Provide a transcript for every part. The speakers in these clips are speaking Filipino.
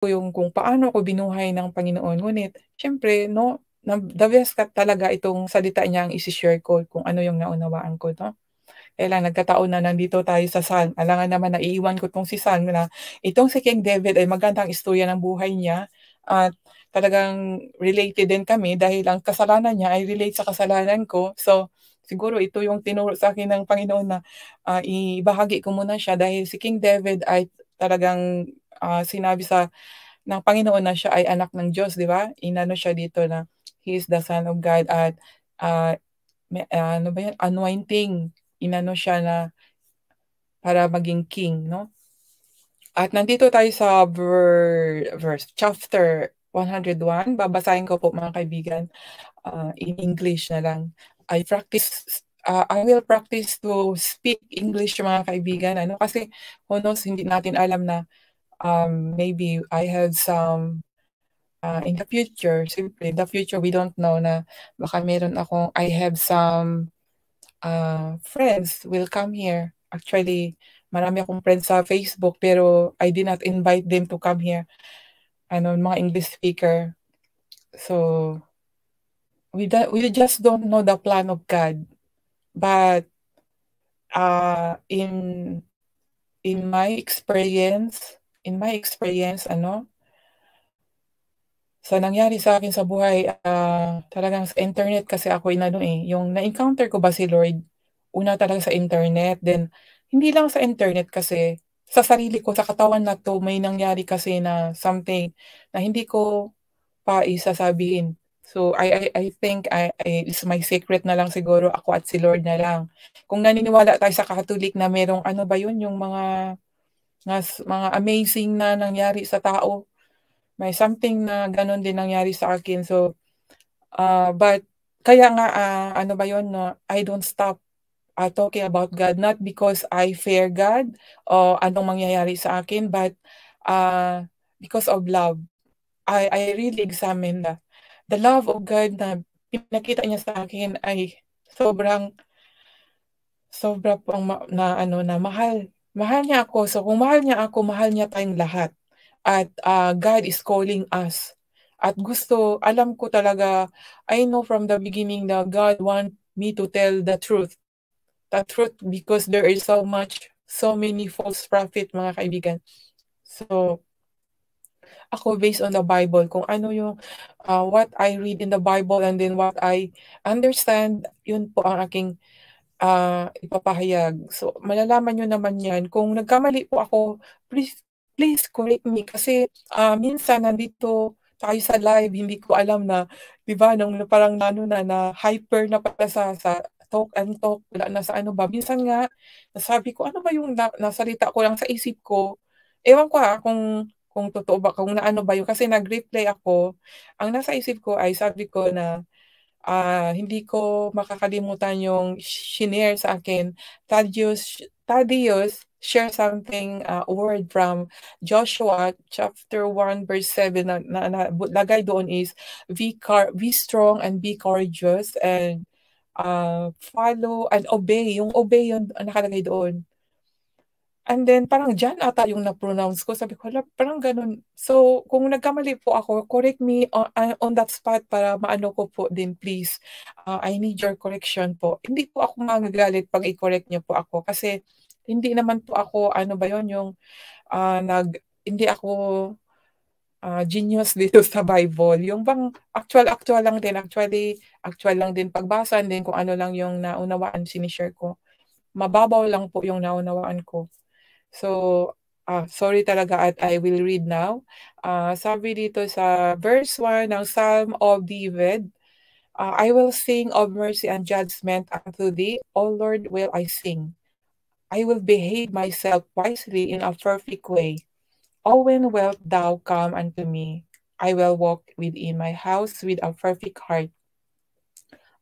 ko yung kung paano ako binuhay ng Panginoon. Ngunit siyempre 'no, the best talaga itong salita niya ang isi-share ko kung ano yung naunawaan ko 'no. Kaya lang nagkataon na nandito tayo sa Psalm. Alangan naman naiiwan ko 'tong si Psalm na itong si King David ay magandang istorya ng buhay niya at talagang related din kami dahil ang kasalanan niya ay relate sa kasalanan ko. So, siguro ito yung tinuro sa akin ng Panginoon na, ibahagi ko muna siya dahil si King David ay talagang, sinabi ng Panginoon na siya ay anak ng Diyos, 'di ba? Inano siya dito na he is the son of God at, ah, ano ba 'yun, anointing, inano siya na para maging king 'no. At nandito tayo sa verse chapter 101, babasahin ko po mga kaibigan, in English na lang. I will practice to speak English mga kaibigan ano, kasi who knows hindi natin alam na, maybe I have some, in the future, siyempre in the future we don't know na baka I have some friends will come here. Actually, marami akong friends sa Facebook pero I did not invite them to come here. Ano, mga English speaker. So, we just don't know the plan of God. But in my experience, ano, sa nangyari sa akin sa buhay, talagang sa internet kasi ako inano yung na-encounter ko ba si Lord, una talaga sa internet, then hindi lang sa internet kasi sa sarili ko, sa katawan na 'to may nangyari kasi na something na hindi ko pa isasabihin. So, I think it's my secret na lang siguro ako at si Lord na lang. Kung naniniwala tayo sa Catholic na merong ano ba yun, yung mga amazing na nangyari sa tao, may something na gano'n din nangyari sa akin. So, but kaya nga, ano ba 'yun 'no, I don't stop, talking about God, not because I fear God o anong mangyayari sa akin, but, because of love. I really examine the love of God na pinakita niya sa akin ay sobrang sobra pang na ano, na mahal niya ako. So, kung mahal niya ako, mahal niya tayong lahat. At, God is calling us. At alam ko talaga, I know from the beginning na God want me to tell the truth. The truth because there is so many false prophet mga kaibigan. So, ako based on the Bible, kung ano yung, what I read in the Bible and then what I understand, yun po ang aking ipapahayag. So, malalaman niyo naman 'yan kung nagkamali po ako, please please correct me kasi, minsan nandito tayo sa live hindi ko alam na 'di ba nung parang naano na hyper na pala sa talk and talk, wala na sa ano ba. Minsan nga nasabi ko, "Ano ba yung nasalita ko lang sa isip ko?" Ewan ko, kung totoo ba, kung naano ba yun kasi nag-replay ako. Ang nasa isip ko ay sabi ko na hindi ko makakalimutan yung shinare sa akin. Thaddeus share something, word from Joshua chapter 1 verse 7 na lagay doon is, "Be strong and be courageous and, follow and obey." Yung obey yun ang nakalagay doon. And then parang Jan ata yung na-pronounce ko, sabi ko, "Hala, parang gano'n." So, kung nagkamali po ako, correct me on that spot para maano ko po din please. I need your correction po. Hindi po ako magagalit 'pag i-correct niyo po ako kasi hindi naman po ako ano ba 'yun, yung, hindi ako, genius dito sa Bible. Yung bang actual lang din, actual lang din pagbasa and then kung ano lang yung naunawaan shine-share ko. Mababaw lang po yung naunawaan ko. So, sorry talaga at I will read now. Sabi dito sa verse 1 ng Psalm of David, I will sing of mercy and judgment unto thee, O Lord will I sing. I will behave myself wisely in a perfect way. O when wilt thou come unto me? I will walk within my house with a perfect heart.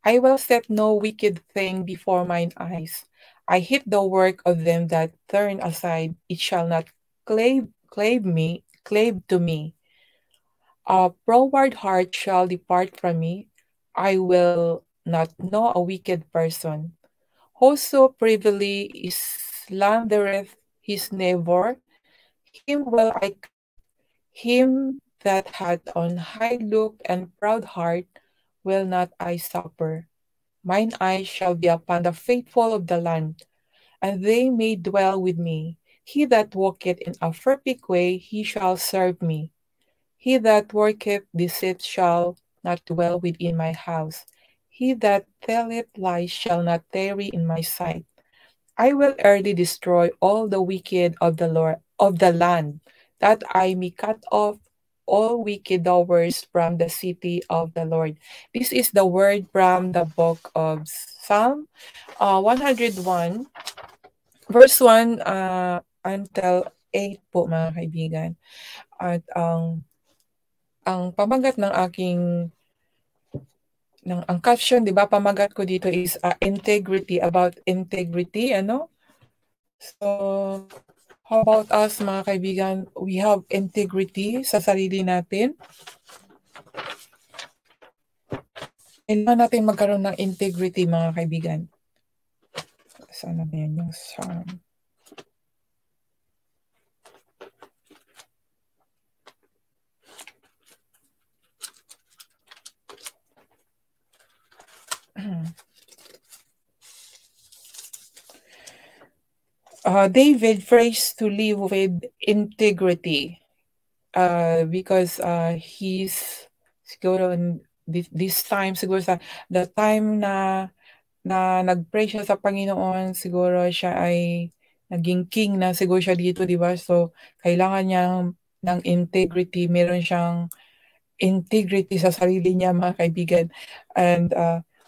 I will set no wicked thing before mine eyes. I hate the work of them that turn aside. It shall not clave to me. A froward heart shall depart from me. I will not know a wicked person. Whoso privily slandereth his neighbor, him will I Him that hath an high look and proud heart will not I suffer. Mine eyes shall be upon the faithful of the land, and they may dwell with me. He that walketh in a perfect way, he shall serve me. He that worketh deceit shall not dwell within my house. He that telleth lies shall not tarry in my sight. I will early destroy all the wicked of the Lord of the land, that I may cut off all wicked doers from the city of the Lord. This is the word from the book of Psalm 101, verse 1 until 8 po mga kaibigan. At ang pamagat ng aking ang caption, 'di ba, pamagat ko dito is integrity, about integrity, ano? So, how about us mga kaibigan? We have integrity sa sarili natin. Kailangan natin magkaroon ng integrity mga kaibigan. Saan na yan yung Psalm? David prays to live with integrity because he's siguro this time siguro sa the time na nag-pray siya sa Panginoon, siguro siya ay naging king na siguro siya dito, 'di ba? So kailangan niya ng integrity, meron siyang integrity sa sarili niya mga kaibigan. And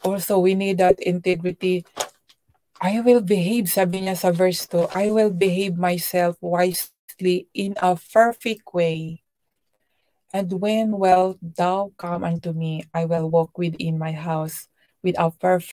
also we need that integrity. I will behave, sabi niya sa verse 2, I will behave myself wisely in a perfect way. And when wilt thou come unto me, I will walk within my house with a perfect